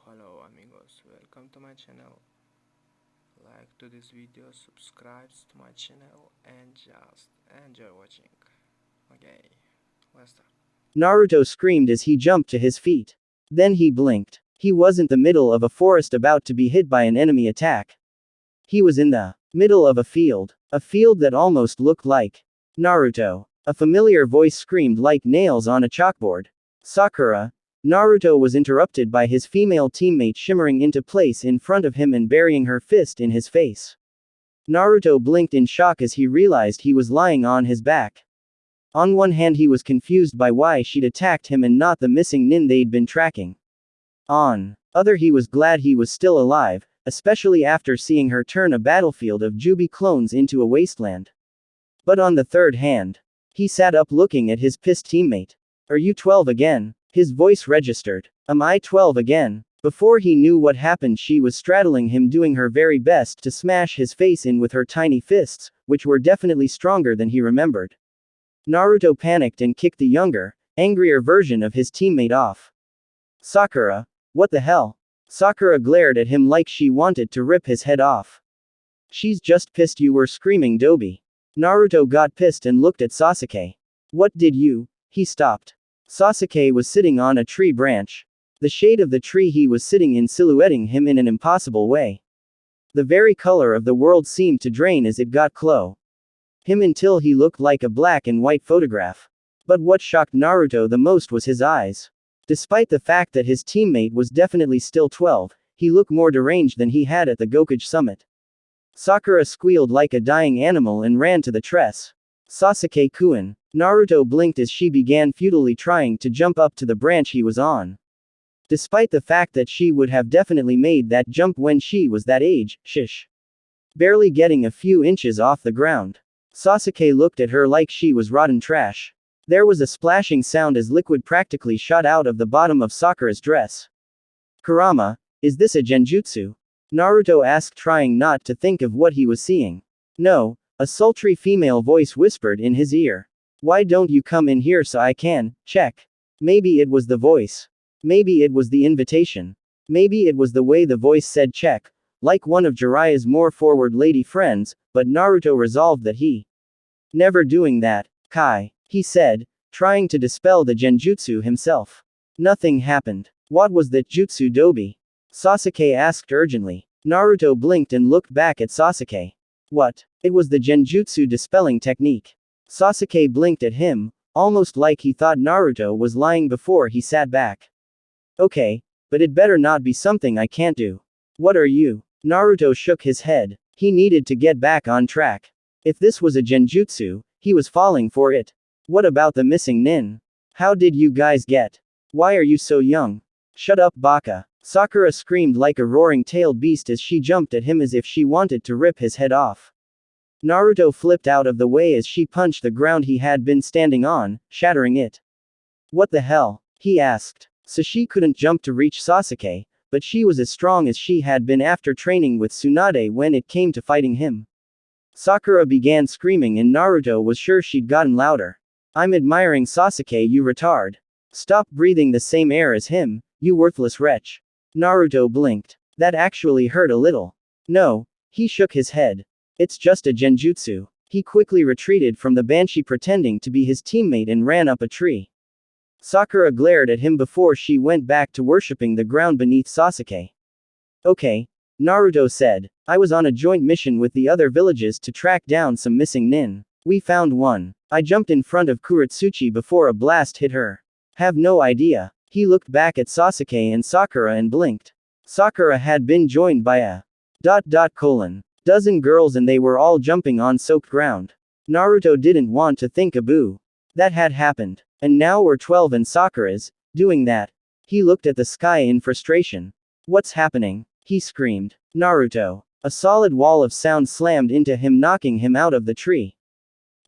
Hello amigos, welcome to my channel. Like to this video, subscribe to my channel and just enjoy watching. Okay, let's start. Naruto screamed as he jumped to his feet. Then he blinked. He wasn't the middle of a forest about to be hit by an enemy attack. He was in the middle of a field that almost looked like Naruto. A familiar voice screamed like nails on a chalkboard. Sakura. Naruto was interrupted by his female teammate shimmering into place in front of him and burying her fist in his face. Naruto blinked in shock as he realized he was lying on his back. On one hand, he was confused by why she'd attacked him and not the missing nin they'd been tracking. On other, he was glad he was still alive, especially after seeing her turn a battlefield of Jubi clones into a wasteland. But on the third hand, he sat up looking at his pissed teammate. Are you 12 again? His voice registered. Am I 12 again? Before he knew what happened, she was straddling him, doing her very best to smash his face in with her tiny fists, which were definitely stronger than he remembered. Naruto panicked and kicked the younger, angrier version of his teammate off. Sakura. What the hell? Sakura glared at him like she wanted to rip his head off. She's just pissed you were screaming Dobi. Naruto got pissed and looked at Sasuke. What did you? He stopped. Sasuke was sitting on a tree branch. The shade of the tree he was sitting in silhouetting him in an impossible way. The very color of the world seemed to drain as it got close him until he looked like a black and white photograph. But what shocked Naruto the most was his eyes. Despite the fact that his teammate was definitely still 12, he looked more deranged than he had at the Gokage summit. Sakura squealed like a dying animal and ran to the tress. Sasuke-kun. Naruto blinked as she began futilely trying to jump up to the branch he was on. Despite the fact that she would have definitely made that jump when she was that age, shish. Barely getting a few inches off the ground. Sasuke looked at her like she was rotten trash. There was a splashing sound as liquid practically shot out of the bottom of Sakura's dress. Kurama, is this a genjutsu? Naruto asked, trying not to think of what he was seeing. No, a sultry female voice whispered in his ear. Why don't you come in here so I can check? Maybe it was the voice. Maybe it was the invitation. Maybe it was the way the voice said check, like one of Jiraiya's more forward lady friends, but Naruto resolved that he never doing that. Kai, he said, trying to dispel the genjutsu himself. Nothing happened. What was that jutsu Dobi? Sasuke asked urgently. Naruto blinked and looked back at Sasuke. What? It was the genjutsu dispelling technique. Sasuke blinked at him, almost like he thought Naruto was lying before he sat back. Okay, but it better not be something I can't do. What are you? Naruto shook his head. He needed to get back on track. If this was a genjutsu, he was falling for it. What about the missing nin? How did you guys get? Why are you so young? Shut up, Baka. Sakura screamed like a roaring-tailed beast as she jumped at him as if she wanted to rip his head off. Naruto flipped out of the way as she punched the ground he had been standing on, shattering it. What the hell? He asked. So she couldn't jump to reach Sasuke, but she was as strong as she had been after training with Tsunade when it came to fighting him. Sakura began screaming and Naruto was sure she'd gotten louder. I'm admiring Sasuke, you retard. Stop breathing the same air as him, you worthless wretch. Naruto blinked. That actually hurt a little. No. He shook his head. It's just a genjutsu. He quickly retreated from the Banshee pretending to be his teammate and ran up a tree. Sakura glared at him before she went back to worshipping the ground beneath Sasuke. Okay. Naruto said. I was on a joint mission with the other villages to track down some missing nin. We found one. I jumped in front of Kuretsuchi before a blast hit her. Have no idea. He looked back at Sasuke and Sakura and blinked. Sakura had been joined by a dozen girls and they were all jumping on soaked ground. Naruto didn't want to think Abu. That had happened. And now we're 12 and Sakura's doing that. He looked at the sky in frustration. What's happening? He screamed. Naruto. A solid wall of sound slammed into him, knocking him out of the tree.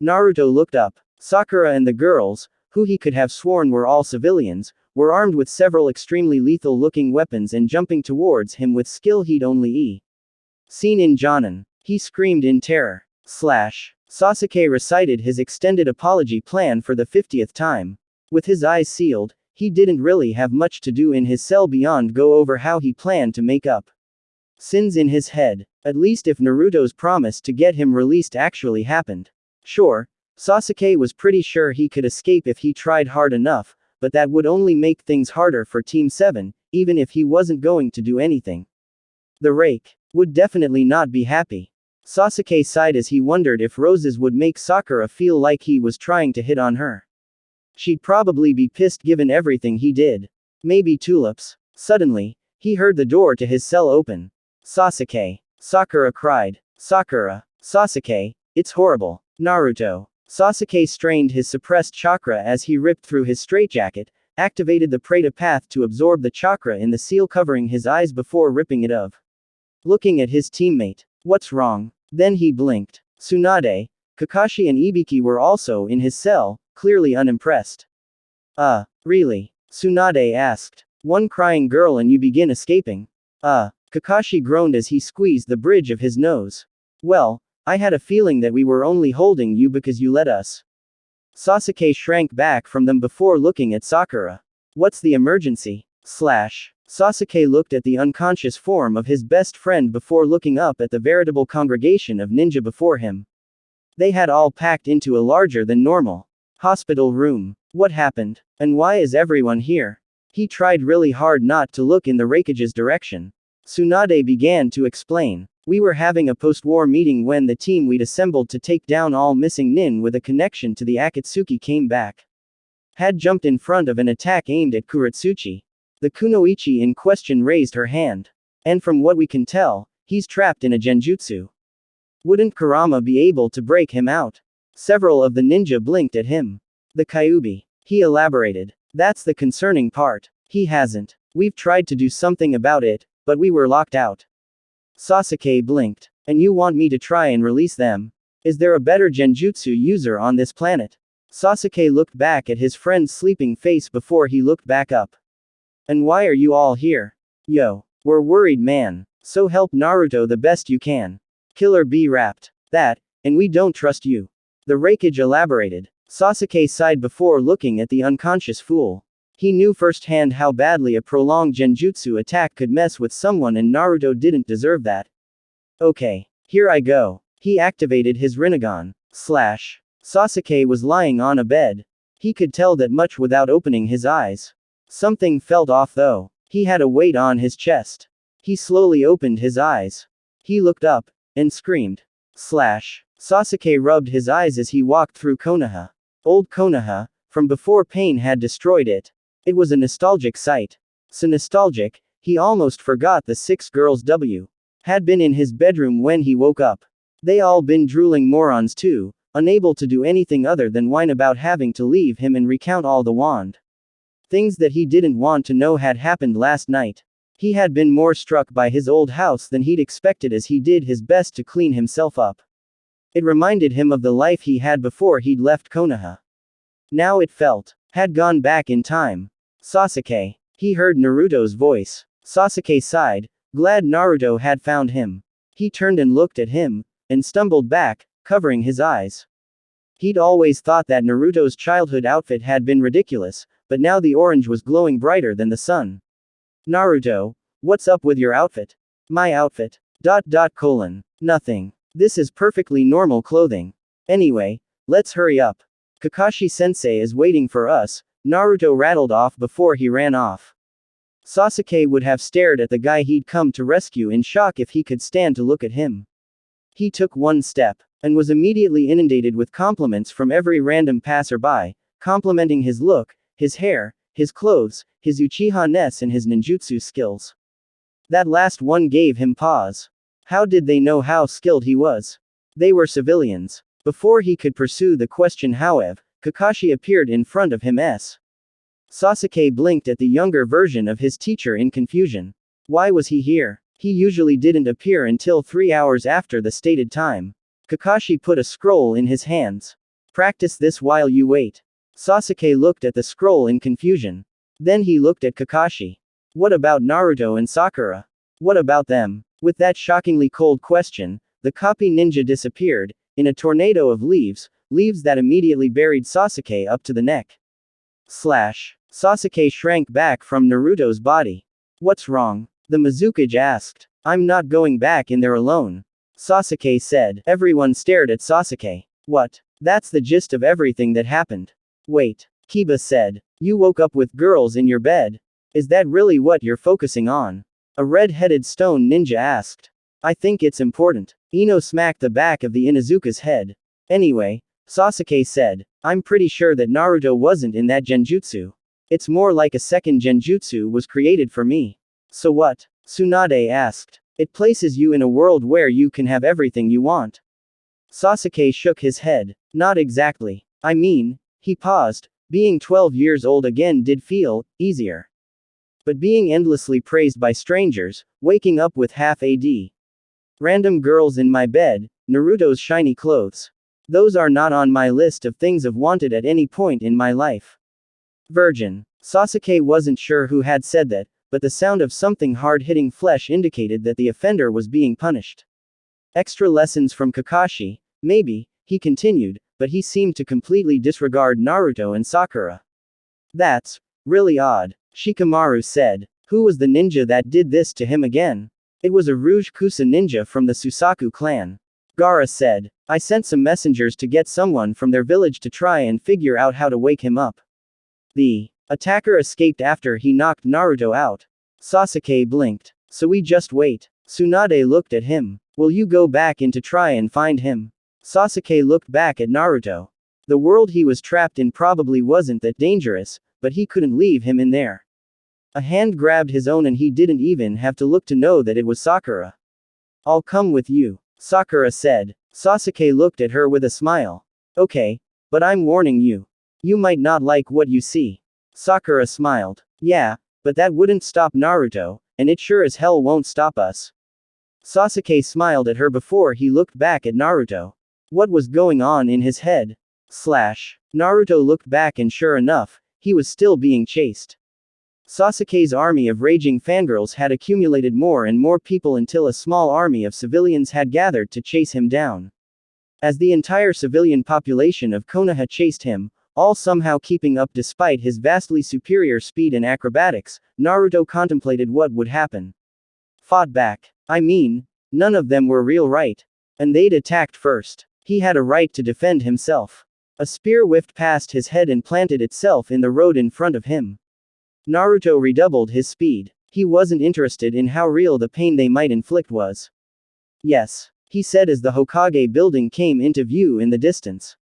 Naruto looked up. Sakura and the girls, who he could have sworn were all civilians, were armed with several extremely lethal-looking weapons and jumping towards him with skill he'd only seen in Jonin. He screamed in terror. Sasuke recited his extended apology plan for the 50th time. With his eyes sealed, He didn't really have much to do in his cell beyond go over how he planned to make up sins in his head. At least if Naruto's promise to get him released actually happened. Sure, Sasuke was pretty sure he could escape if he tried hard enough, but that would only make things harder for Team 7, even if he wasn't going to do anything. The Rake would definitely not be happy. Sasuke sighed as he wondered if roses would make Sakura feel like he was trying to hit on her. She'd probably be pissed given everything he did. Maybe tulips. Suddenly, he heard the door to his cell open. Sasuke. Sakura cried. Sakura. Sasuke, it's horrible. Naruto. Sasuke strained his suppressed chakra as he ripped through his straitjacket, activated the Preta path to absorb the chakra in the seal covering his eyes before ripping it off. Looking at his teammate. What's wrong? Then he blinked. Tsunade, Kakashi and Ibiki were also in his cell, clearly unimpressed. Really? Tsunade asked. One crying girl and you begin escaping. Kakashi groaned as he squeezed the bridge of his nose. Well, I had a feeling that we were only holding you because you let us. Sasuke shrank back from them before looking at Sakura. What's the emergency? Sasuke looked at the unconscious form of his best friend before looking up at the veritable congregation of ninja before him. They had all packed into a larger than normal hospital room. What happened? And why is everyone here? He tried really hard not to look in the Raikage's direction. Tsunade began to explain. We were having a post-war meeting when the team we'd assembled to take down all missing nin with a connection to the Akatsuki came back. Had jumped in front of an attack aimed at Kuretsuchi. The kunoichi in question raised her hand. And from what we can tell, he's trapped in a genjutsu. Wouldn't Kurama be able to break him out? Several of the ninja blinked at him. The Kyuubi. He elaborated. That's the concerning part. He hasn't. We've tried to do something about it, but we were locked out. Sasuke blinked. And you want me to try and release them? Is there a better genjutsu user on this planet? Sasuke looked back at his friend's sleeping face before he looked back up. And why are you all here? Yo. We're worried, man. So help Naruto the best you can. Killer Bee rapped. That, and we don't trust you. The Raikage elaborated. Sasuke sighed before looking at the unconscious fool. He knew firsthand how badly a prolonged genjutsu attack could mess with someone and Naruto didn't deserve that. Okay. Here I go. He activated his Rinnegan. Sasuke was lying on a bed. He could tell that much without opening his eyes. Something felt off though. He had a weight on his chest. He slowly opened his eyes. He looked up, and screamed. Sasuke rubbed his eyes as he walked through Konoha. Old Konoha, from before pain had destroyed it. It was a nostalgic sight. So nostalgic, he almost forgot the 6 girls had been in his bedroom when he woke up. They all been drooling morons too, unable to do anything other than whine about having to leave him and recount all the wand things that he didn't want to know had happened last night. He had been more struck by his old house than he'd expected as he did his best to clean himself up. It reminded him of the life he had before he'd left Konoha. Now it had gone back in time. Sasuke. He heard Naruto's voice. Sasuke sighed, glad Naruto had found him. He turned and looked at him, and stumbled back, covering his eyes. He'd always thought that Naruto's childhood outfit had been ridiculous, but now the orange was glowing brighter than the sun. Naruto, what's up with your outfit? My outfit. ... Nothing. This is perfectly normal clothing. Anyway, let's hurry up. Kakashi-sensei is waiting for us, Naruto rattled off before he ran off. Sasuke would have stared at the guy he'd come to rescue in shock if he could stand to look at him. He took one step, and was immediately inundated with compliments from every random passerby, complimenting his look, his hair, his clothes, his Uchiha-ness and his ninjutsu skills. That last one gave him pause. How did they know how skilled he was? They were civilians. Before he could pursue the question however, Kakashi appeared in front of him. Sasuke blinked at the younger version of his teacher in confusion. Why was he here? He usually didn't appear until 3 hours after the stated time. Kakashi put a scroll in his hands. Practice this while you wait. Sasuke looked at the scroll in confusion. Then he looked at Kakashi. What about Naruto and Sakura? What about them? With that shockingly cold question, the copy ninja disappeared, in a tornado of leaves that immediately buried Sasuke up to the neck. Sasuke shrank back from Naruto's body. What's wrong? The Mizukage asked. I'm not going back in there alone. Sasuke said. Everyone stared at Sasuke. What? That's the gist of everything that happened. Wait. Kiba said. You woke up with girls in your bed. Is that really what you're focusing on? A red-headed stone ninja asked. I think it's important. Ino smacked the back of the Inuzuka's head. Anyway, Sasuke said, I'm pretty sure that Naruto wasn't in that genjutsu. It's more like a second genjutsu was created for me. So what? Tsunade asked. It places you in a world where you can have everything you want. Sasuke shook his head. Not exactly. I mean, he paused. Being 12 years old again did feel easier. But being endlessly praised by strangers, waking up with half AD. Random girls in my bed, Naruto's shiny clothes. Those are not on my list of things I've wanted at any point in my life. Virgin. Sasuke wasn't sure who had said that, but the sound of something hard hitting flesh indicated that the offender was being punished. Extra lessons from Kakashi, maybe, he continued, but he seemed to completely disregard Naruto and Sakura. That's really odd, Shikamaru said. Who was the ninja that did this to him again? It was a Rouge Kusa ninja from the Susaku clan. Gaara said. I sent some messengers to get someone from their village to try and figure out how to wake him up. The attacker escaped after he knocked Naruto out. Sasuke blinked. So we just wait. Tsunade looked at him. Will you go back in to try and find him? Sasuke looked back at Naruto. The world he was trapped in probably wasn't that dangerous, but he couldn't leave him in there. A hand grabbed his own and he didn't even have to look to know that it was Sakura. I'll come with you, Sakura said. Sasuke looked at her with a smile. Okay, but I'm warning you. You might not like what you see. Sakura smiled. Yeah, but that wouldn't stop Naruto, and it sure as hell won't stop us. Sasuke smiled at her before he looked back at Naruto. What was going on in his head? Naruto looked back and sure enough, he was still being chased. Sasuke's army of raging fangirls had accumulated more and more people until a small army of civilians had gathered to chase him down. As the entire civilian population of Konoha chased him, all somehow keeping up despite his vastly superior speed and acrobatics, Naruto contemplated what would happen. Fought back. I mean, none of them were real right. And they'd attacked first. He had a right to defend himself. A spear whiffed past his head and planted itself in the road in front of him. Naruto redoubled his speed. He wasn't interested in how real the pain they might inflict was. Yes, he said as the Hokage building came into view in the distance.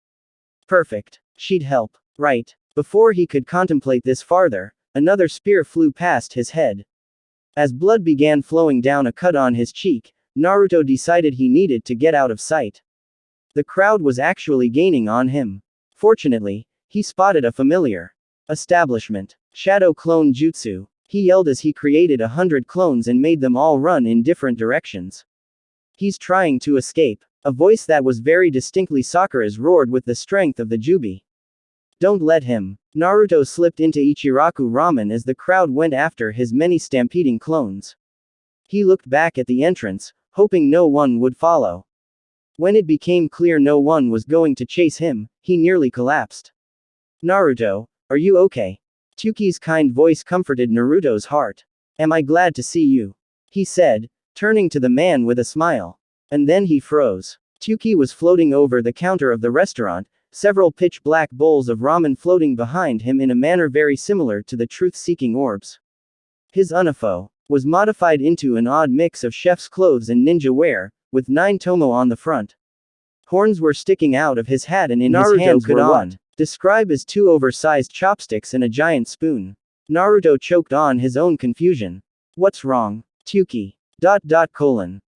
Perfect. She'd help. Right. Before he could contemplate this farther, another spear flew past his head. As blood began flowing down a cut on his cheek, Naruto decided he needed to get out of sight. The crowd was actually gaining on him. Fortunately, he spotted a familiar establishment. Shadow Clone Jutsu. He yelled as he created 100 clones and made them all run in different directions. He's trying to escape. A voice that was very distinctly Sakura's roared with the strength of the Jubi. Don't let him. Naruto slipped into Ichiraku Ramen as the crowd went after his many stampeding clones. He looked back at the entrance, hoping no one would follow. When it became clear no one was going to chase him, he nearly collapsed. Naruto, are you okay? Tsuki's kind voice comforted Naruto's heart. Am I glad to see you? He said, turning to the man with a smile. And then he froze. Tsuki was floating over the counter of the restaurant, several pitch-black bowls of ramen floating behind him in a manner very similar to the truth-seeking orbs. His unifo was modified into an odd mix of chef's clothes and ninja wear, with 9 tomo on the front. Horns were sticking out of his hat and in his hands were what? Describe as 2 oversized chopsticks and a giant spoon. Naruto choked on his own confusion. What's wrong? Tsuki.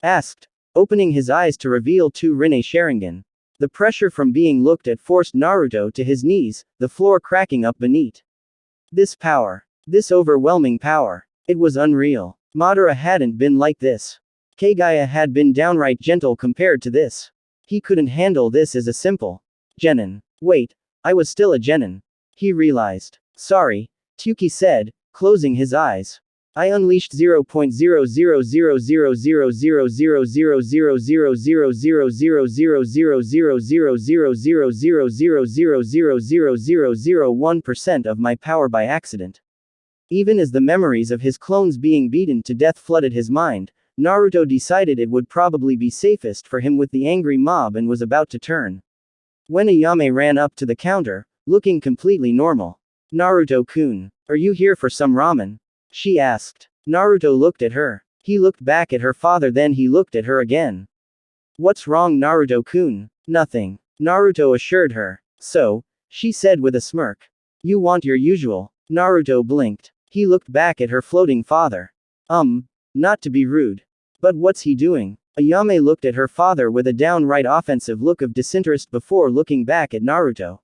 Asked, opening his eyes to reveal 2 Rinne Sharingan. The pressure from being looked at forced Naruto to his knees, the floor cracking up beneath. This power. This overwhelming power. It was unreal. Madara hadn't been like this. Kagaya had been downright gentle compared to this. He couldn't handle this as a simple genin. Wait, I was still a genin. He realized. Sorry, Tsuki said, closing his eyes. I unleashed 0.000000000000000000000000000000000000000000000000000000000000001% of my power by accident. Even as the memories of his clones being beaten to death flooded his mind, Naruto decided it would probably be safest for him with the angry mob and was about to turn. When Ayame ran up to the counter, looking completely normal. Naruto-kun, are you here for some ramen? She asked. Naruto looked at her. He looked back at her father, then he looked at her again. What's wrong, Naruto-kun? Nothing. Naruto assured her. So, she said with a smirk. You want your usual. Naruto blinked. He looked back at her floating father. Not to be rude. But what's he doing? Ayame looked at her father with a downright offensive look of disinterest before looking back at Naruto.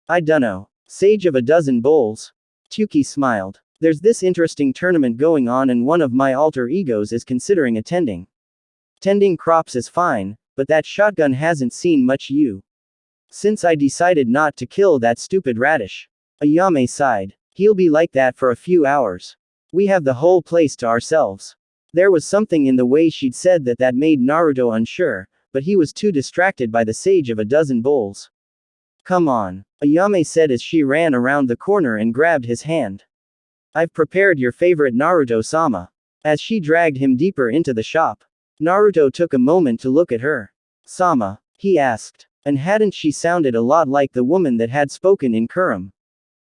I dunno. Sage of a dozen bowls. Tuki smiled. There's this interesting tournament going on and one of my alter egos is considering attending. Tending crops is fine, but that shotgun hasn't seen much use. Since I decided not to kill that stupid radish. Ayame sighed. He'll be like that for a few hours. We have the whole place to ourselves. There was something in the way she'd said that made Naruto unsure, but he was too distracted by the sage of a dozen bowls. Come on, Ayame said as she ran around the corner and grabbed his hand. I've prepared your favorite Naruto-sama. As she dragged him deeper into the shop, Naruto took a moment to look at her. Sama, he asked. And hadn't she sounded a lot like the woman that had spoken in Kurum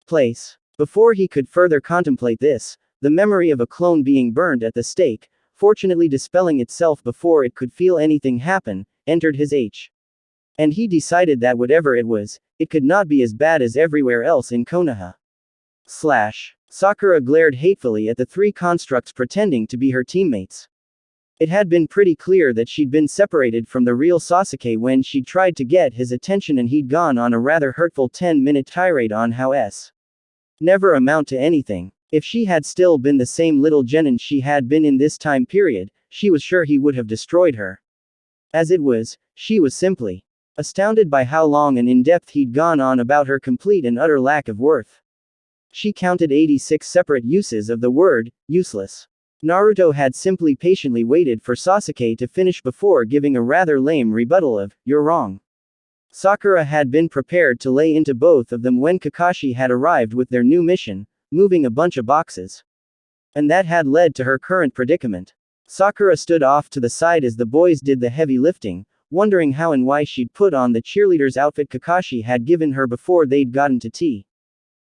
place? Before he could further contemplate this, the memory of a clone being burned at the stake, fortunately dispelling itself before it could feel anything happen, entered his H. And he decided that whatever it was, it could not be as bad as everywhere else in Konoha. Sakura glared hatefully at the three constructs pretending to be her teammates. It had been pretty clear that she'd been separated from the real Sasuke when she'd tried to get his attention, and he'd gone on a rather hurtful 10-minute tirade on how never amount to anything. If she had still been the same little genin she had been in this time period, she was sure he would have destroyed her. As it was, she was simply astounded by how long and in-depth he'd gone on about her complete and utter lack of worth. She counted 86 separate uses of the word useless. Naruto had simply patiently waited for Sasuke to finish before giving a rather lame rebuttal of, "You're wrong." Sakura had been prepared to lay into both of them when Kakashi had arrived with their new mission, moving a bunch of boxes. And that had led to her current predicament. Sakura stood off to the side as the boys did the heavy lifting, wondering how and why she'd put on the cheerleader's outfit Kakashi had given her before they'd gotten to tea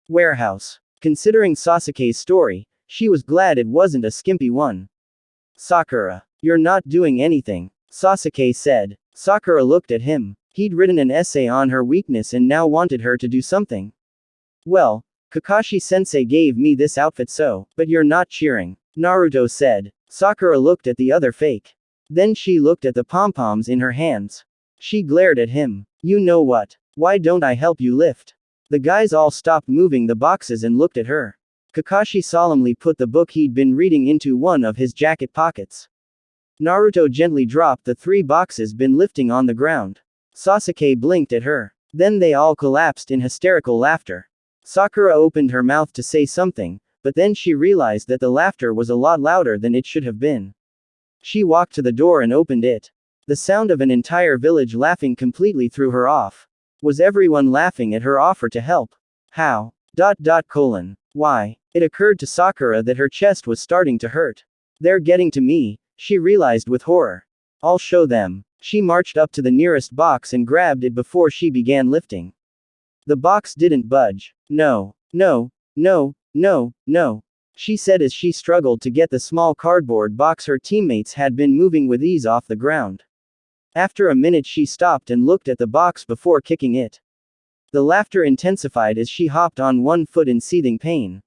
warehouse. Considering Sasuke's story, she was glad it wasn't a skimpy one. Sakura, you're not doing anything, Sasuke said. Sakura looked at him. He'd written an essay on her weakness and now wanted her to do something. Well, Kakashi-sensei gave me this outfit but you're not cheering, Naruto said. Sakura looked at the other fake. Then she looked at the pom-poms in her hands. She glared at him. You know what? Why don't I help you lift? The guys all stopped moving the boxes and looked at her. Kakashi solemnly put the book he'd been reading into one of his jacket pockets. Naruto gently dropped the 3 boxes been lifting on the ground. Sasuke blinked at her. Then they all collapsed in hysterical laughter. Sakura opened her mouth to say something, but then she realized that the laughter was a lot louder than it should have been. She walked to the door and opened it. The sound of an entire village laughing completely threw her off. Was everyone laughing at her offer to help? How? Why? It occurred to Sakura that her chest was starting to hurt. They're getting to me, she realized with horror. I'll show them. She marched up to the nearest box and grabbed it before she began lifting. The box didn't budge. No, she said as she struggled to get the small cardboard box her teammates had been moving with ease off the ground. After a minute she stopped and looked at the box before kicking it. The laughter intensified as she hopped on one foot in seething pain.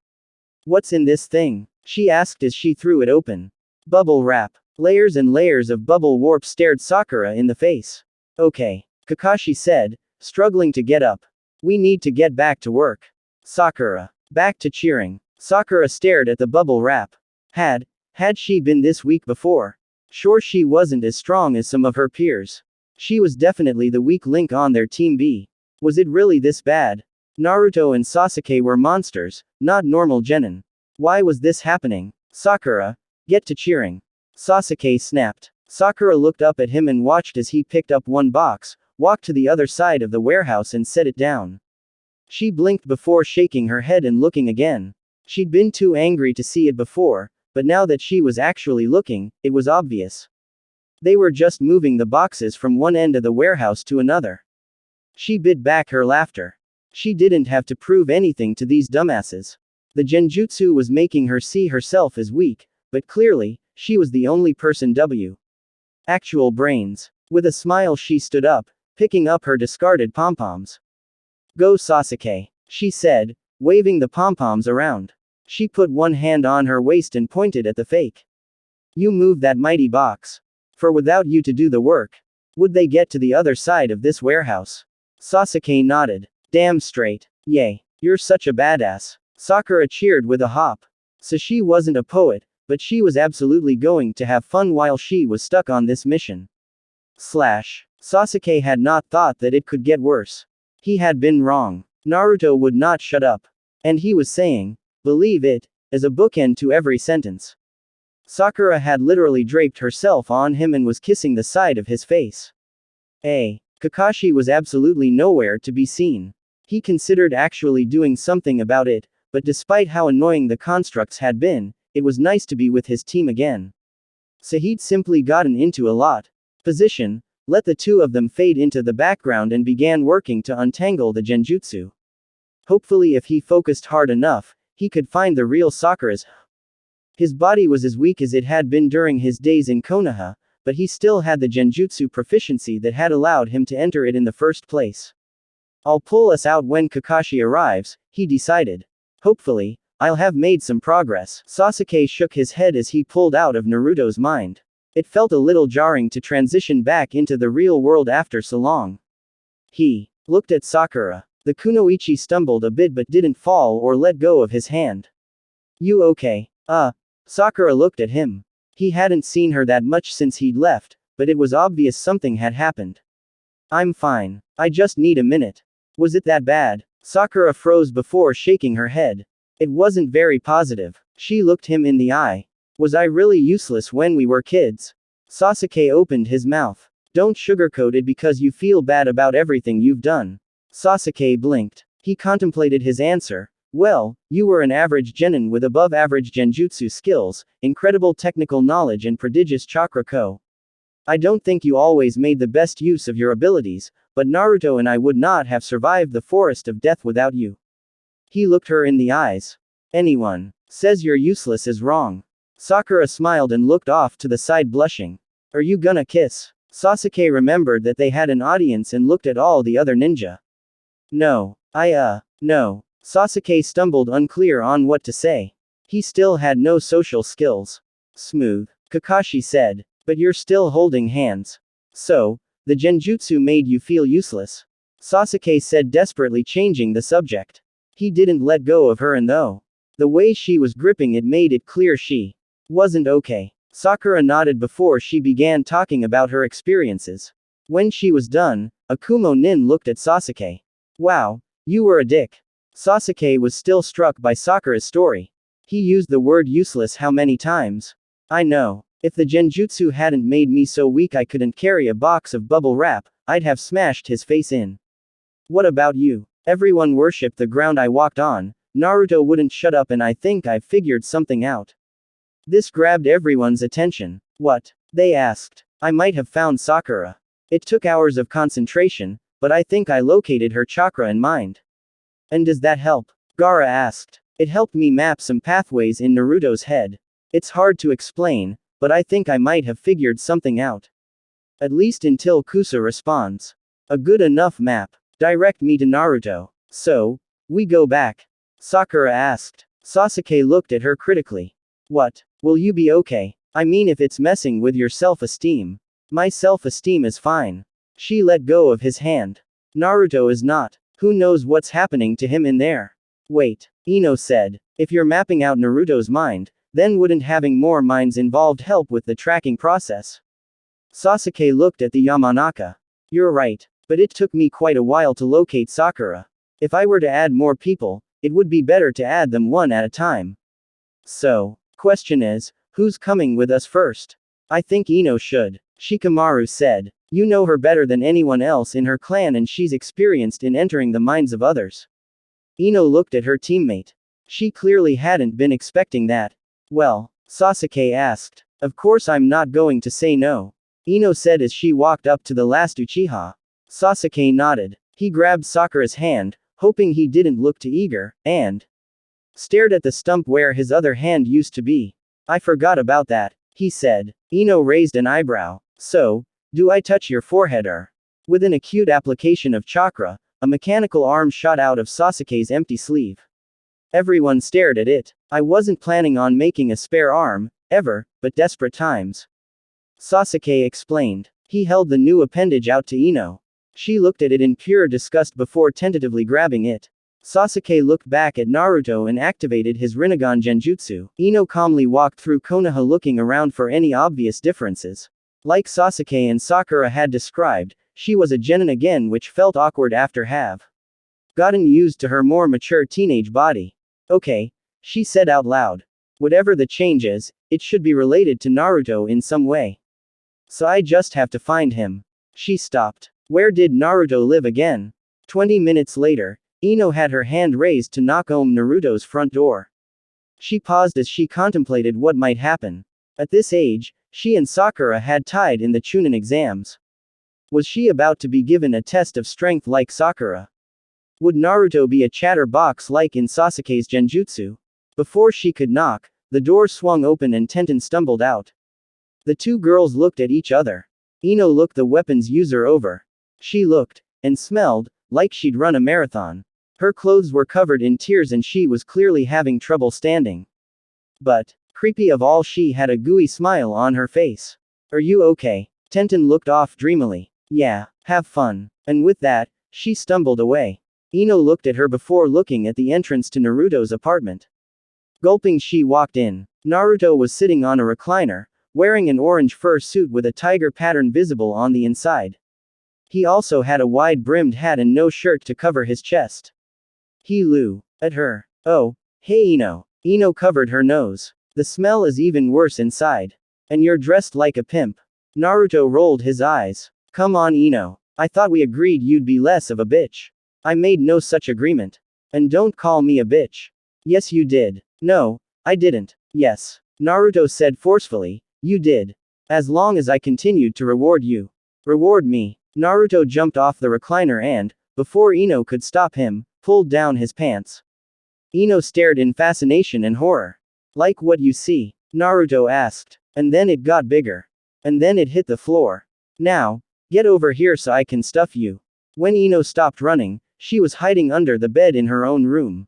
What's in this thing? She asked as she threw it open. Bubble wrap. Layers and layers of bubble warp stared Sakura in the face. Okay, Kakashi said, struggling to get up. We need to get back to work. Sakura. Back to cheering. Sakura stared at the bubble wrap. Had she been this weak before? Sure, she wasn't as strong as some of her peers. She was definitely the weak link on their team B. Was it really this bad? Naruto and Sasuke were monsters, not normal genin. Why was this happening? Sakura, get to cheering. Sasuke snapped. Sakura looked up at him and watched as he picked up one box, walked to the other side of the warehouse and set it down. She blinked before shaking her head and looking again. She'd been too angry to see it before, but now that she was actually looking, it was obvious. They were just moving the boxes from one end of the warehouse to another. She bit back her laughter. She didn't have to prove anything to these dumbasses. The genjutsu was making her see herself as weak, but clearly, she was the only person actual brains. With a smile she stood up, picking up her discarded pom-poms. Go Sasuke, she said, waving the pom-poms around. She put one hand on her waist and pointed at the fake. You move that mighty box. For without you to do the work, would they get to the other side of this warehouse? Sasuke nodded. Damn straight. Yay. You're such a badass. Sakura cheered with a hop. So she wasn't a poet, but she was absolutely going to have fun while she was stuck on this mission. Sasuke had not thought that it could get worse. He had been wrong. Naruto would not shut up. And he was saying, believe it, as a bookend to every sentence. Sakura had literally draped herself on him and was kissing the side of his face. Kakashi was absolutely nowhere to be seen. He considered actually doing something about it, but despite how annoying the constructs had been, it was nice to be with his team again. So he'd simply gotten into a position, let the two of them fade into the background and began working to untangle the genjutsu. Hopefully if he focused hard enough, he could find the real Sakura's. His body was as weak as it had been during his days in Konoha, but he still had the genjutsu proficiency that had allowed him to enter it in the first place. I'll pull us out when Kakashi arrives, he decided. Hopefully, I'll have made some progress. Sasuke shook his head as he pulled out of Naruto's mind. It felt a little jarring to transition back into the real world after so long. He looked at Sakura. The kunoichi stumbled a bit but didn't fall or let go of his hand. You okay? Sakura looked at him. He hadn't seen her that much since he'd left, but it was obvious something had happened. I'm fine. I just need a minute. Was it that bad? Sakura froze before shaking her head. It wasn't very positive. She looked him in the eye. Was I really useless when we were kids? Sasuke opened his mouth. Don't sugarcoat it because you feel bad about everything you've done. Sasuke blinked. He contemplated his answer. Well, you were an average genin with above-average genjutsu skills, incredible technical knowledge and prodigious chakra. I don't think you always made the best use of your abilities, but Naruto and I would not have survived the forest of death without you. He looked her in the eyes. Anyone says you're useless is wrong. Sakura smiled and looked off to the side blushing. Are you gonna kiss? Sasuke remembered that they had an audience and looked at all the other ninja. No. No. Sasuke stumbled unclear on what to say. He still had no social skills. Smooth. Kakashi said. But you're still holding hands. So, the genjutsu made you feel useless. Sasuke said desperately changing the subject. He didn't let go of her and though the way she was gripping it made it clear she wasn't okay. Sakura nodded before she began talking about her experiences. When she was done, Akumo Nin looked at Sasuke. Wow, you were a dick. Sasuke was still struck by Sakura's story. He used the word useless how many times? I know. If the genjutsu hadn't made me so weak I couldn't carry a box of bubble wrap, I'd have smashed his face in. What about you? Everyone worshipped the ground I walked on. Naruto wouldn't shut up and I think I've figured something out. This grabbed everyone's attention. What? They asked. I might have found Sakura. It took hours of concentration, but I think I located her chakra and mind. And does that help? Gaara asked. It helped me map some pathways in Naruto's head. It's hard to explain, but I think I might have figured something out. At least until Kusa responds. A good enough map. Direct me to Naruto. So, we go back? Sakura asked. Sasuke looked at her critically. What? Will you be okay? I mean if it's messing with your self-esteem. My self-esteem is fine. She let go of his hand. Naruto is not. Who knows what's happening to him in there? Wait, Ino said. If you're mapping out Naruto's mind, then wouldn't having more minds involved help with the tracking process? Sasuke looked at the Yamanaka. You're right, but it took me quite a while to locate Sakura. If I were to add more people, it would be better to add them one at a time. So, Question is, who's coming with us first? I think Ino should. Shikamaru said. You know her better than anyone else in her clan and she's experienced in entering the minds of others. Ino looked at her teammate. She clearly hadn't been expecting that. Well, Sasuke asked. Of course I'm not going to say no. Ino said as she walked up to the last Uchiha. Sasuke nodded. He grabbed Sakura's hand, hoping he didn't look too eager, and stared at the stump where his other hand used to be. I forgot about that, he said. Ino raised an eyebrow. So, do I touch your forehead or? With an acute application of chakra, a mechanical arm shot out of Sasuke's empty sleeve. Everyone stared at it. I wasn't planning on making a spare arm, ever, but desperate times. Sasuke explained. He held the new appendage out to Ino. She looked at it in pure disgust before tentatively grabbing it. Sasuke looked back at Naruto and activated his Rinnegan Genjutsu. Ino calmly walked through Konoha looking around for any obvious differences. Like Sasuke and Sakura had described, she was a genin again, which felt awkward after have gotten used to her more mature teenage body. Okay, she said out loud. Whatever the change is, it should be related to Naruto in some way. So I just have to find him. She stopped. Where did Naruto live again? 20 minutes later, Ino had her hand raised to knock on Naruto's front door. She paused as she contemplated what might happen. At this age, she and Sakura had tied in the Chunin exams. Was she about to be given a test of strength like Sakura? Would Naruto be a chatterbox like in Sasuke's Genjutsu? Before she could knock, the door swung open and Tenten stumbled out. The two girls looked at each other. Ino looked the weapons user over. She looked, and smelled, like she'd run a marathon. Her clothes were covered in tears and she was clearly having trouble standing. But, creepy of all, she had a gooey smile on her face. Are you okay? Tenten looked off dreamily. Yeah, have fun. And with that, she stumbled away. Ino looked at her before looking at the entrance to Naruto's apartment. Gulping, she walked in. Naruto was sitting on a recliner, wearing an orange fur suit with a tiger pattern visible on the inside. He also had a wide-brimmed hat and no shirt to cover his chest. He blew at her. Oh, hey Ino. Ino covered her nose. The smell is even worse inside. And you're dressed like a pimp. Naruto rolled his eyes. Come on Ino. I thought we agreed you'd be less of a bitch. I made no such agreement. And don't call me a bitch. Yes you did. No, I didn't. Yes. Naruto said forcefully. You did. As long as I continued to reward you. Reward me. Naruto jumped off the recliner and, before Ino could stop him, pulled down his pants. Ino stared in fascination and horror. Like what you see? Naruto asked. And then it got bigger. And then it hit the floor. Now, get over here so I can stuff you. When Ino stopped running, she was hiding under the bed in her own room.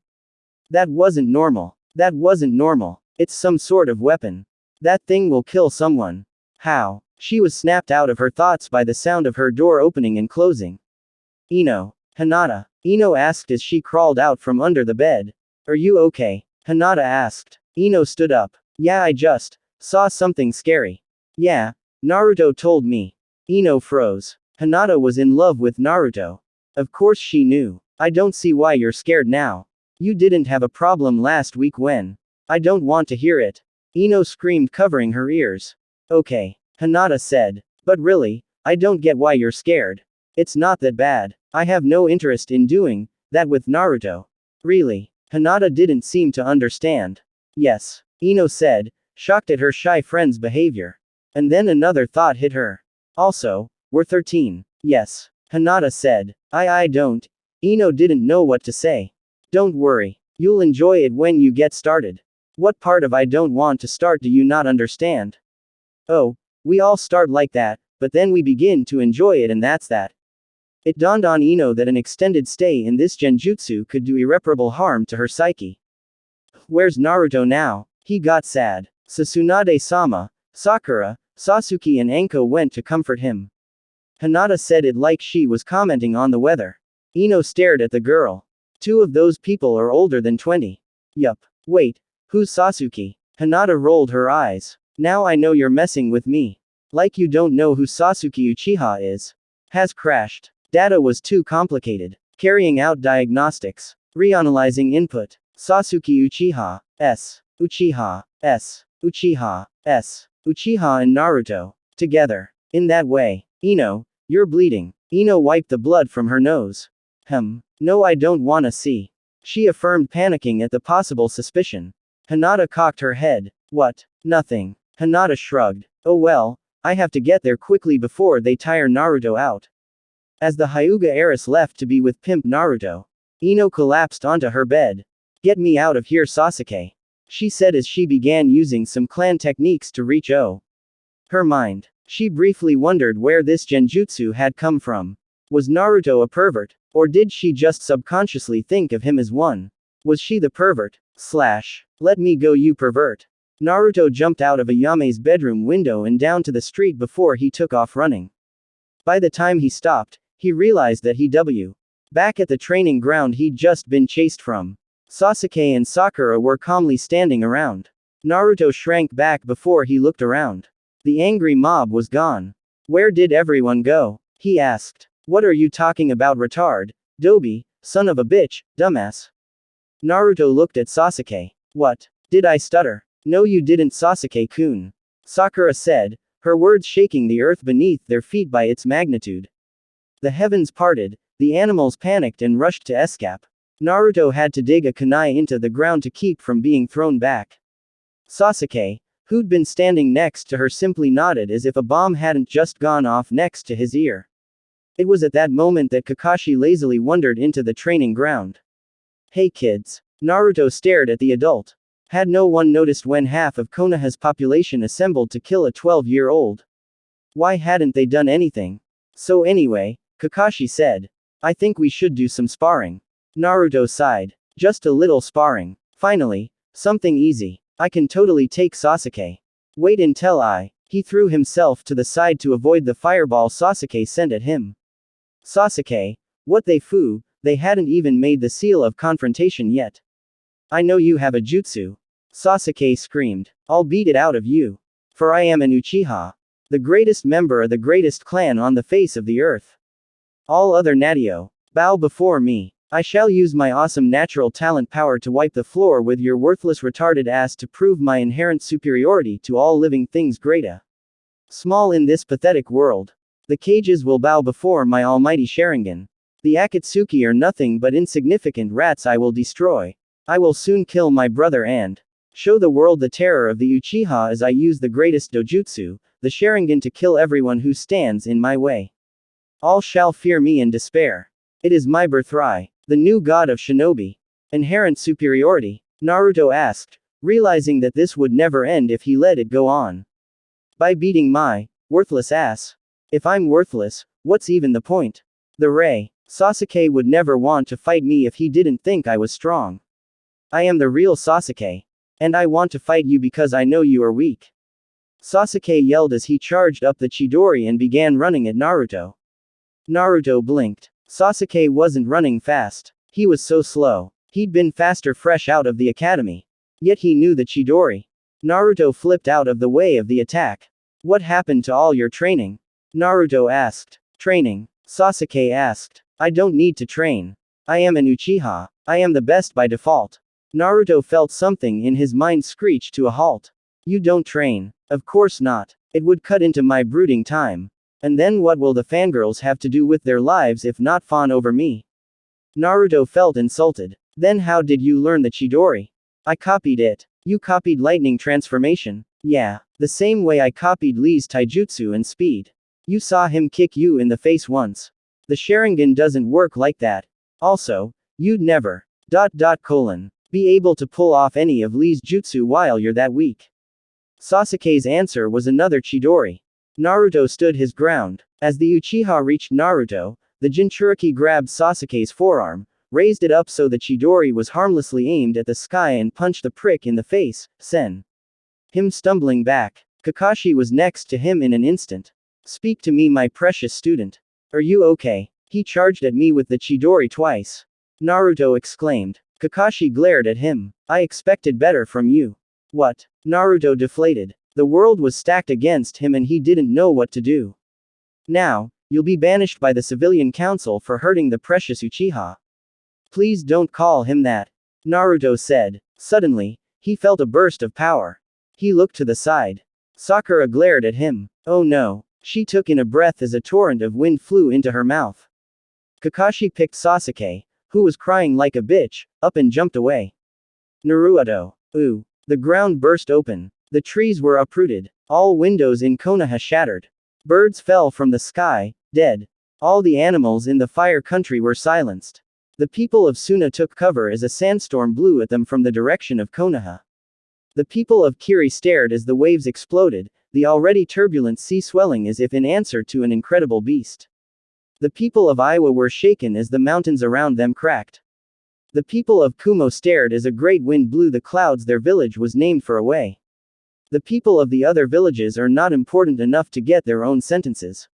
That wasn't normal. That wasn't normal. It's some sort of weapon. That thing will kill someone. How? She was snapped out of her thoughts by the sound of her door opening and closing. Ino. Hinata. Ino asked as she crawled out from under the bed. Are you okay? Hinata asked. Ino stood up. Yeah, I just saw something scary. Yeah, Naruto told me. Ino froze. Hinata was in love with Naruto. Of course she knew. I don't see why you're scared now. You didn't have a problem last week when. I don't want to hear it. Ino screamed, covering her ears. Okay, Hinata said. But really, I don't get why you're scared. It's not that bad. I have no interest in doing that with Naruto. Really? Hinata didn't seem to understand. Yes, Ino said, shocked at her shy friend's behavior. And then another thought hit her. Also, we're 13. Yes, Hinata said. I don't. Ino didn't know what to say. Don't worry. You'll enjoy it when you get started. What part of I don't want to start do you not understand? Oh, we all start like that, but then we begin to enjoy it and that's that. It dawned on Ino that an extended stay in this genjutsu could do irreparable harm to her psyche. Where's Naruto now? He got sad. Tsunade-sama, Sakura, Sasuke and Anko went to comfort him. Hinata said it like she was commenting on the weather. Ino stared at the girl. Two of those people are older than 20. Yup. Wait, who's Sasuke? Hinata rolled her eyes. Now I know you're messing with me. Like you don't know who Sasuke Uchiha is. Has crashed. Data was too complicated. Carrying out diagnostics. Reanalyzing input. Sasuke Uchiha. S. Uchiha S. Uchiha S. Uchiha and Naruto. Together. In that way. Ino, you're bleeding. Ino wiped the blood from her nose. No, I don't wanna see. She affirmed, panicking at the possible suspicion. Hinata cocked her head. What? Nothing. Hinata shrugged. Oh well, I have to get there quickly before they tire Naruto out. As the Hyuga heiress left to be with Pimp Naruto, Ino collapsed onto her bed. Get me out of here, Sasuke, she said as she began using some clan techniques to reach her mind. She briefly wondered where this genjutsu had come from. Was Naruto a pervert? Or did she just subconsciously think of him as one? Was she the pervert? Let me go, you pervert. Naruto jumped out of Ayame's bedroom window and down to the street before he took off running. By the time he stopped, he realized that back at the training ground he'd just been chased from. Sasuke and Sakura were calmly standing around. Naruto shrank back before he looked around. The angry mob was gone. Where did everyone go? He asked. What are you talking about, retard? Dobi, son of a bitch, dumbass. Naruto looked at Sasuke. What? Did I stutter? No, you didn't, Sasuke-kun. Sakura said, her words shaking the earth beneath their feet by its magnitude. The heavens parted, the animals panicked and rushed to escape. Naruto had to dig a kunai into the ground to keep from being thrown back. Sasuke, who'd been standing next to her, simply nodded as if a bomb hadn't just gone off next to his ear. It was at that moment that Kakashi lazily wandered into the training ground. Hey kids. Naruto stared at the adult. Had no one noticed when half of Konoha's population assembled to kill a 12-year-old? Why hadn't they done anything? So anyway, Kakashi said. I think we should do some sparring. Naruto sighed. Just a little sparring. Finally, something easy. I can totally take Sasuke. Wait until He threw himself to the side to avoid the fireball Sasuke sent at him. Sasuke, what they hadn't even made the seal of confrontation yet. I know you have a jutsu. Sasuke screamed. I'll beat it out of you. For I am an Uchiha. The greatest member of the greatest clan on the face of the earth. All other Natio, bow before me. I shall use my awesome natural talent power to wipe the floor with your worthless retarded ass to prove my inherent superiority to all living things, greater. Small in this pathetic world. The cages will bow before my almighty Sharingan. The Akatsuki are nothing but insignificant rats I will destroy. I will soon kill my brother and show the world the terror of the Uchiha as I use the greatest dojutsu, the Sharingan, to kill everyone who stands in my way. All shall fear me and despair. It is my birthright. The new god of shinobi. Inherent superiority? Naruto asked, realizing that this would never end if he let it go on. By beating my worthless ass. If I'm worthless, what's even the point? The Rei. Sasuke would never want to fight me if he didn't think I was strong. I am the real Sasuke. And I want to fight you because I know you are weak. Sasuke yelled as he charged up the Chidori and began running at Naruto. Naruto blinked. Sasuke wasn't running fast. He was so slow. He'd been faster fresh out of the academy. Yet he knew the Chidori. Naruto flipped out of the way of the attack. What happened to all your training? Naruto asked. Training? Sasuke asked. I don't need to train. I am an Uchiha. I am the best by default. Naruto felt something in his mind screech to a halt. You don't train. Of course not. It would cut into my brooding time. And then what will the fangirls have to do with their lives if not fawn over me? Naruto felt insulted. Then how did you learn the Chidori? I copied it. You copied lightning transformation? Yeah. The same way I copied Lee's taijutsu and speed. You saw him kick you in the face once. The Sharingan doesn't work like that. Also, you'd never, be able to pull off any of Lee's jutsu while you're that weak. Sasuke's answer was another Chidori. Naruto stood his ground. As the Uchiha reached Naruto, the Jinchuriki grabbed Sasuke's forearm, raised it up so the Chidori was harmlessly aimed at the sky and punched the prick in the face, him stumbling back. Kakashi was next to him in an instant. Speak to me, my precious student. Are you okay? He charged at me with the Chidori twice. Naruto exclaimed. Kakashi glared at him. I expected better from you. What? Naruto deflated. The world was stacked against him and he didn't know what to do. Now, you'll be banished by the civilian council for hurting the precious Uchiha. Please don't call him that. Naruto said. Suddenly, He felt a burst of power. He looked to the side. Sakura glared at him. Oh no. She took in a breath as a torrent of wind flew into her mouth. Kakashi picked Sasuke, who was crying like a bitch, up and jumped away. Naruto. Ooh. The ground burst open. The trees were uprooted. All windows in Konoha shattered. Birds fell from the sky, dead. All the animals in the fire country were silenced. The people of Suna took cover as a sandstorm blew at them from the direction of Konoha. The people of Kiri stared as the waves exploded, the already turbulent sea swelling as if in answer to an incredible beast. The people of Iwa were shaken as the mountains around them cracked. The people of Kumo stared as a great wind blew the clouds their village was named for away. The people of the other villages are not important enough to get their own sentences.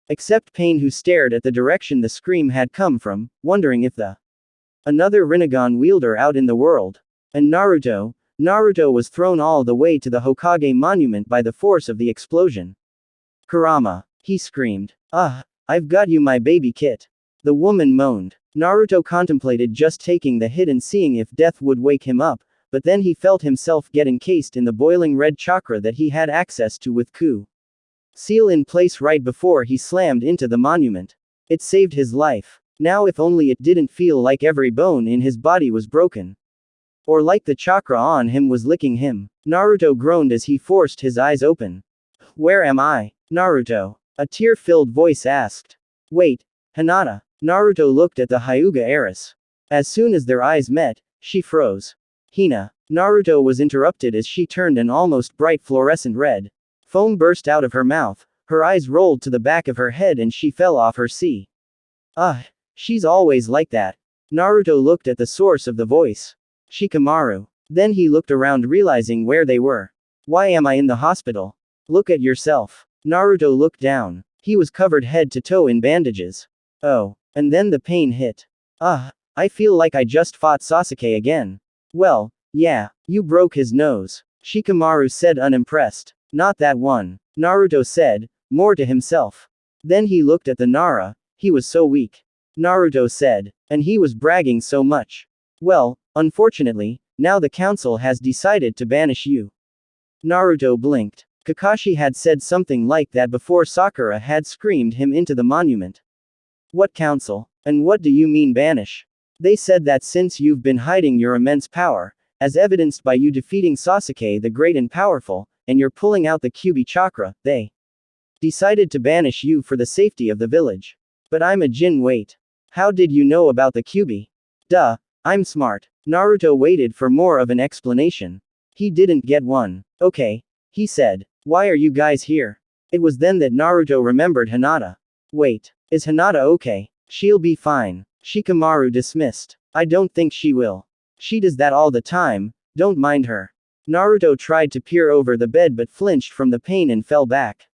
Except Pain, who stared at the direction the scream had come from, wondering if another Rinnegan wielder out in the world. And Naruto was thrown all the way to the Hokage monument by the force of the explosion. Kurama, he screamed. I've got you, my baby kit. The woman moaned. Naruto contemplated just taking the hit and seeing if death would wake him up, but then he felt himself get encased in the boiling red chakra that he had access to with Ku. Seal in place right before he slammed into the monument. It saved his life. Now if only it didn't feel like every bone in his body was broken. Or like the chakra on him was licking him. Naruto groaned as he forced his eyes open. Where am I? Naruto. A tear-filled voice asked. Wait, Hinata. Naruto looked at the Hyuga heiress. As soon as their eyes met, she froze. Hina. Naruto was interrupted as she turned an almost bright fluorescent red. Foam burst out of her mouth, her eyes rolled to the back of her head and she fell off her seat. She's always like that. Naruto looked at the source of the voice. Shikamaru. Then he looked around realizing where they were. Why am I in the hospital? Look at yourself. Naruto looked down. He was covered head to toe in bandages. Oh. And then the pain hit. I feel like I just fought Sasuke again. Well, yeah, you broke his nose. Shikamaru said unimpressed. Not that one. Naruto said, more to himself. Then he looked at the Nara, he was so weak. Naruto said, and he was bragging so much. Well, unfortunately, now the council has decided to banish you. Naruto blinked. Kakashi had said something like that before Sakura had screamed him into the monument. What council? And what do you mean banish? They said that since you've been hiding your immense power, as evidenced by you defeating Sasuke the Great and Powerful, and you're pulling out the Kyuubi chakra, they decided to banish you for the safety of the village. But I'm a Jin. Wait. How did you know about the Kyuubi? Duh, I'm smart. Naruto waited for more of an explanation. He didn't get one. Okay, he said. Why are you guys here? It was then that Naruto remembered Hinata. Wait, is Hinata okay? She'll be fine. Shikamaru dismissed. I don't think she will. She does that all the time, don't mind her. Naruto tried to peer over the bed but flinched from the pain and fell back.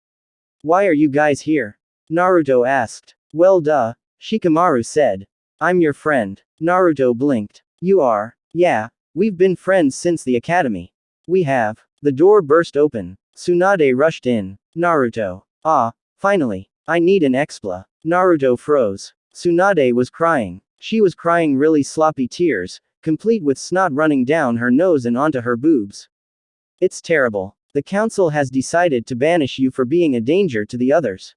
Why are you guys here? Naruto asked. Well duh, Shikamaru said. I'm your friend. Naruto blinked. You are? Yeah, we've been friends since the academy. We have. The door burst open. Tsunade rushed in. Naruto. Finally. I need an expla. Naruto froze. Tsunade was crying. She was crying really sloppy tears, complete with snot running down her nose and onto her boobs. It's terrible. The council has decided to banish you for being a danger to the others.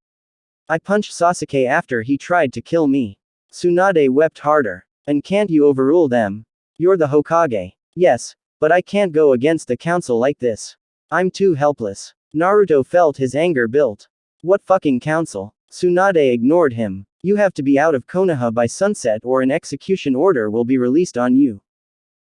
I punched Sasuke after he tried to kill me. Tsunade wept harder. And can't you overrule them? You're the Hokage. Yes, but I can't go against the council like this. I'm too helpless. Naruto felt his anger built. What fucking council? Tsunade ignored him. You have to be out of Konoha by sunset or an execution order will be released on you.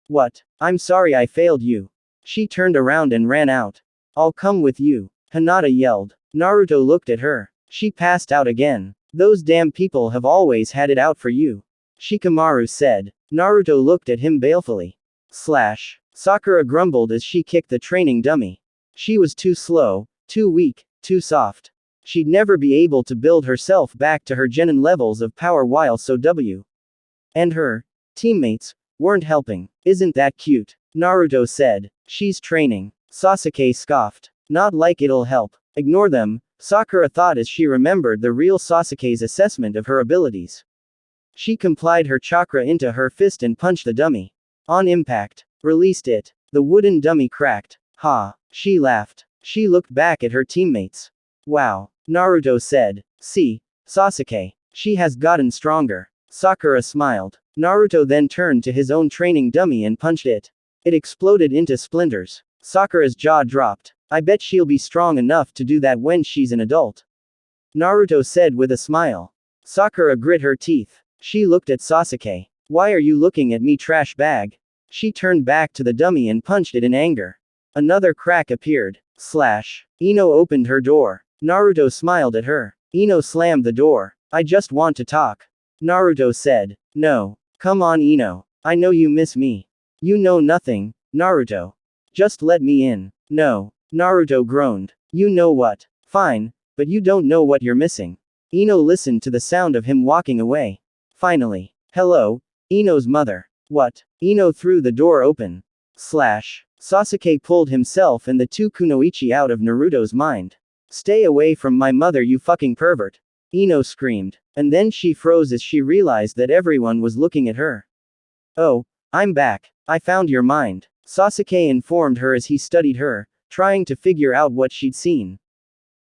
What? I'm sorry I failed you. She turned around and ran out. I'll come with you. Hinata yelled. Naruto looked at her. She passed out again. Those damn people have always had it out for you. Shikamaru said. Naruto looked at him balefully. Sakura grumbled as she kicked the training dummy. She was too slow, too weak, too soft. She'd never be able to build herself back to her genin levels of power while so and her teammates weren't helping. Isn't that cute? Naruto said. She's training. Sasuke scoffed. Not like it'll help. Ignore them, Sakura thought as she remembered the real Sasuke's assessment of her abilities. She complied her chakra into her fist and punched the dummy. On impact. Released it. The wooden dummy cracked. Ha. She laughed. She looked back at her teammates. Wow. Naruto said. See, Sasuke. She has gotten stronger. Sakura smiled. Naruto then turned to his own training dummy and punched it. It exploded into splinters. Sakura's jaw dropped. I bet she'll be strong enough to do that when she's an adult. Naruto said with a smile. Sakura grit her teeth. She looked at Sasuke. Why are you looking at me, trash bag? She turned back to the dummy and punched it in anger. Another crack appeared. Slash. Ino opened her door. Naruto smiled at her. Ino slammed the door. I just want to talk. Naruto said. No. Come on, Ino. I know you miss me. You know nothing, Naruto. Just let me in. No. Naruto groaned. You know what? Fine, but you don't know what you're missing. Ino listened to the sound of him walking away. Finally. Hello, Ino's mother. What? Ino threw the door open. Slash. Sasuke pulled himself and the two kunoichi out of Naruto's mind. Stay away from my mother, you fucking pervert. Ino screamed. And then she froze as she realized that everyone was looking at her. Oh, I'm back. I found your mind. Sasuke informed her as he studied her, trying to figure out what she'd seen.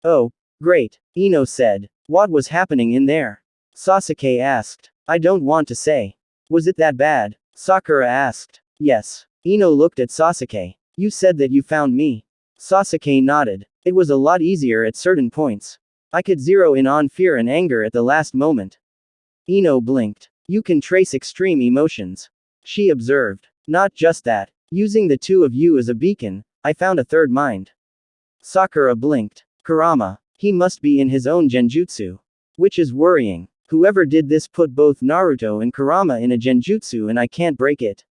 Oh, great, Ino said. What was happening in there? Sasuke asked. I don't want to say. Was it that bad? Sakura asked. Yes. Ino looked at Sasuke. You said that you found me. Sasuke nodded. It was a lot easier at certain points. I could zero in on fear and anger at the last moment. Ino blinked. You can trace extreme emotions. She observed. Not just that. Using the two of you as a beacon, I found a third mind. Sakura blinked. Kurama. He must be in his own genjutsu. Which is worrying. Whoever did this put both Naruto and Kurama in a genjutsu and I can't break it.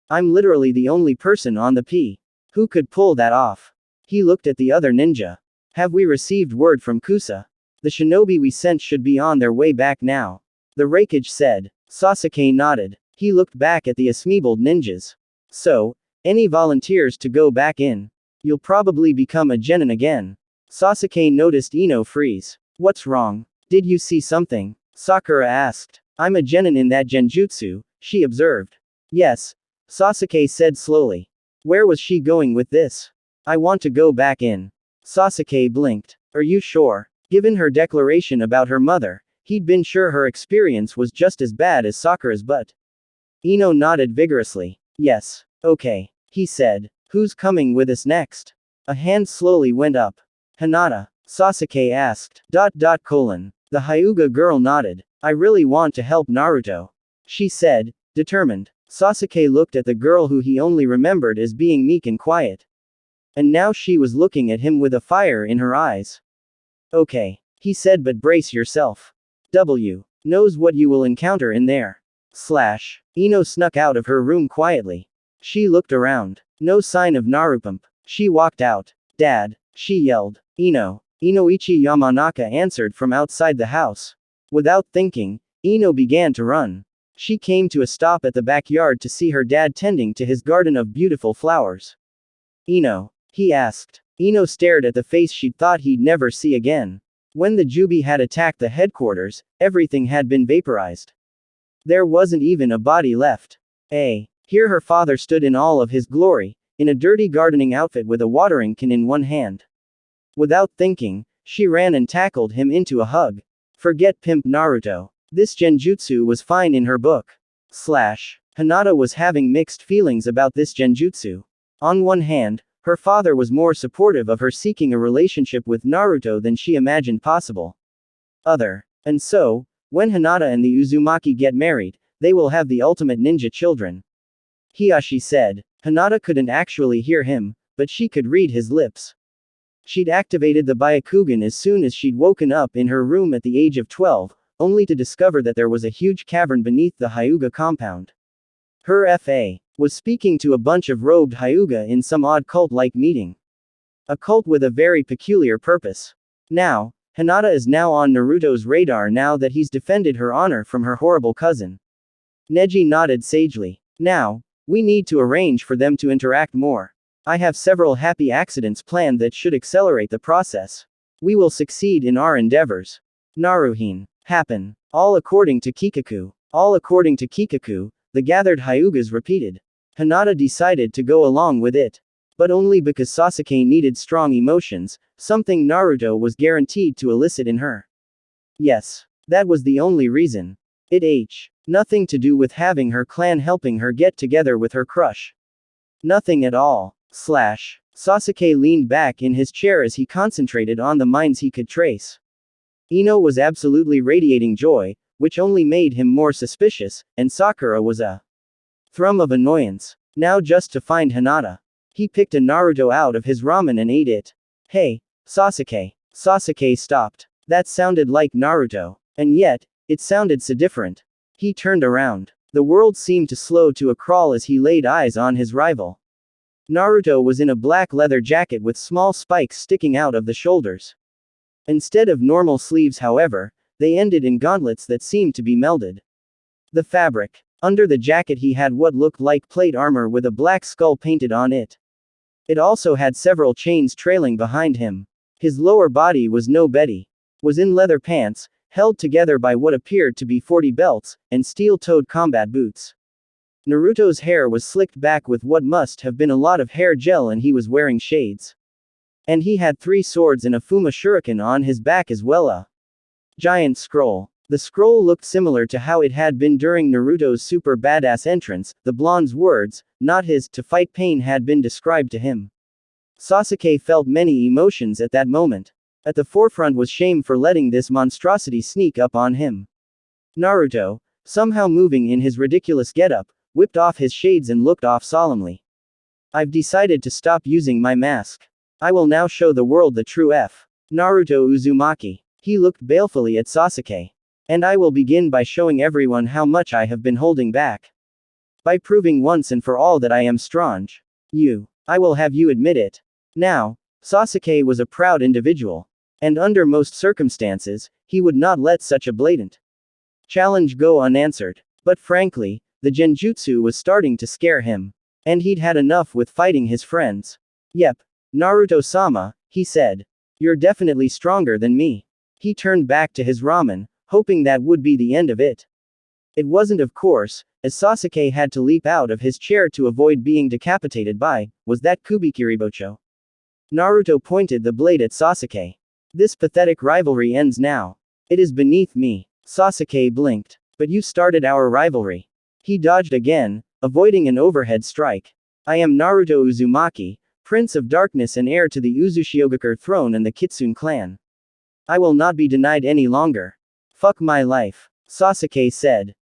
I'm literally the only person on the P. Who could pull that off? He looked at the other ninja. Have we received word from Kusa? The shinobi we sent should be on their way back now. The Raikage said. Sasuke nodded. He looked back at the assembled ninjas. So, any volunteers to go back in? You'll probably become a genin again. Sasuke noticed Ino freeze. What's wrong? Did you see something? Sakura asked. I'm a genin in that genjutsu, she observed. Yes. Sasuke said slowly. Where was she going with this? I want to go back in. Sasuke blinked. Are you sure? Given her declaration about her mother, he'd been sure her experience was just as bad as Sakura's, but Ino nodded vigorously. Yes. Okay. He said. Who's coming with us next? A hand slowly went up. Hinata. Sasuke asked. The Hyuga girl nodded. I really want to help Naruto. She said, determined. Sasuke looked at the girl who he only remembered as being meek and quiet. And now she was looking at him with a fire in her eyes. Okay. He said, but brace yourself. W. Knows what you will encounter in there. Slash. Ino snuck out of her room quietly. She looked around. No sign of Narupump. She walked out. Dad. She yelled. Ino. Inoichi Yamanaka answered from outside the house. Without thinking, Ino began to run. She came to a stop at the backyard to see her dad tending to his garden of beautiful flowers. Ino? He asked. Ino stared at the face she'd thought he'd never see again. When the Jubi had attacked the headquarters, everything had been vaporized. There wasn't even a body left. Here her father stood in all of his glory, in a dirty gardening outfit with a watering can in one hand. Without thinking, she ran and tackled him into a hug. Forget Pimp Naruto. This genjutsu was fine in her book. Hinata was having mixed feelings about this genjutsu. On one hand, her father was more supportive of her seeking a relationship with Naruto than she imagined possible. And so, when Hinata and the Uzumaki get married, they will have the ultimate ninja children. Hiyashi said. Hinata couldn't actually hear him, but she could read his lips. She'd activated the Byakugan as soon as she'd woken up in her room at the age of 12, only to discover that there was a huge cavern beneath the Hyuga compound. Her FA was speaking to a bunch of robed Hyuga in some odd cult-like meeting. A cult with a very peculiar purpose. Now, Hinata is now on Naruto's radar now that he's defended her honor from her horrible cousin. Neji nodded sagely. Now, we need to arrange for them to interact more. I have several happy accidents planned that should accelerate the process. We will succeed in our endeavors. Naruhin. Happen. All according to Kikaku. All according to Kikaku, the gathered Hyugas repeated. Hinata decided to go along with it. But only because Sasuke needed strong emotions, something Naruto was guaranteed to elicit in her. Yes. That was the only reason. Nothing to do with having her clan helping her get together with her crush. Nothing at all. Sasuke leaned back in his chair as he concentrated on the minds he could trace. Ino was absolutely radiating joy, which only made him more suspicious, and Sakura was a thrum of annoyance. Now just to find Hinata. He picked a Naruto out of his ramen and ate it. Hey, Sasuke. Sasuke stopped. That sounded like Naruto. And yet, it sounded so different. He turned around. The world seemed to slow to a crawl as he laid eyes on his rival. Naruto was in a black leather jacket with small spikes sticking out of the shoulders. Instead of normal sleeves, however, they ended in gauntlets that seemed to be melded. The fabric. Under the jacket he had what looked like plate armor with a black skull painted on it. It also had several chains trailing behind him. His lower body was was in leather pants, held together by what appeared to be 40 belts, and steel-toed combat boots. Naruto's hair was slicked back with what must have been a lot of hair gel, and he was wearing shades. And he had 3 swords and a Fuma shuriken on his back as well, a giant scroll. The scroll looked similar to how it had been during Naruto's super badass entrance. The blonde's words, not his, to fight pain had been described to him. Sasuke felt many emotions at that moment. At the forefront was shame for letting this monstrosity sneak up on him. Naruto, somehow moving in his ridiculous getup, whipped off his shades and looked off solemnly. I've decided to stop using my mask. I will now show the world the true Naruto Uzumaki. He looked balefully at Sasuke. And I will begin by showing everyone how much I have been holding back. By proving once and for all that I am strong. I will have you admit it. Now, Sasuke was a proud individual. And under most circumstances, he would not let such a blatant challenge go unanswered. But frankly, the genjutsu was starting to scare him. And he'd had enough with fighting his friends. Yep. Naruto-sama, he said. You're definitely stronger than me. He turned back to his ramen, hoping that would be the end of it. It wasn't, of course, as Sasuke had to leap out of his chair to avoid being decapitated by, was that Kubikiribocho? Naruto pointed the blade at Sasuke. This pathetic rivalry ends now. It is beneath me. Sasuke blinked. But you started our rivalry. He dodged again, avoiding an overhead strike. I am Naruto Uzumaki, Prince of Darkness and heir to the Uzushiogakure throne and the Kitsune clan. I will not be denied any longer. Fuck my life, Sasuke said.